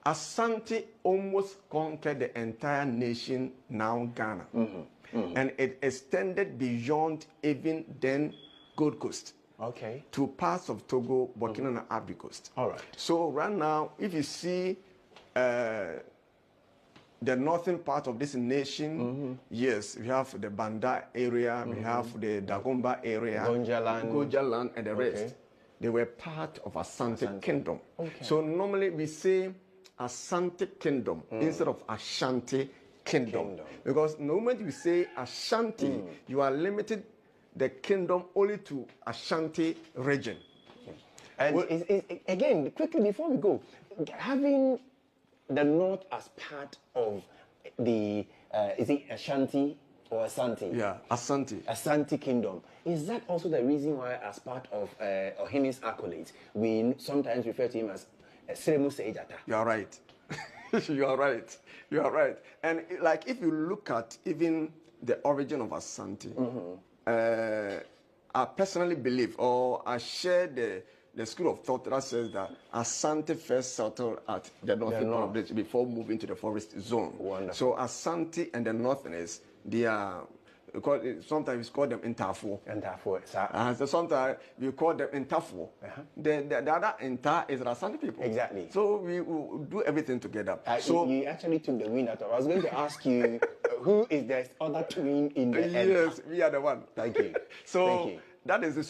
Asante almost conquered the entire nation, now Ghana. And it extended beyond even then Gold Coast. Okay. To parts of Togo, Burkina and Ivory Coast. All right. So right now, if you see the northern part of this nation, yes, we have the Banda area, we have the Dagomba area, Goja land, and the rest. They were part of Asante Kingdom. Okay. So normally we say Asante Kingdom instead of Ashanti Kingdom. Because the moment you say Ashanti, you are limited the kingdom only to Ashanti region. And again, quickly before we go, having the north as part of the, is it Ashanti or Asante? Yeah, Asante. Asante Kingdom. Is that also the reason why, as part of Ohini's accolades, we sometimes refer to him as Seremu Seijata? You are right. You are right. You are right. And like if you look at even the origin of Asante, I personally believe, or I share the school of thought that says that Asante first settled at the northern part of the before moving to the forest zone. Wonderful. So Asante and the northerners, they are, sometimes we call them Intafo. So sometimes we call them Intafo. The other Inta is the Asante people. Exactly. So we will do everything together. So you actually took the wind out of. I was going to ask you, who is the other twin in the end? Yes, we are the one. Thank you. So thank you. That is the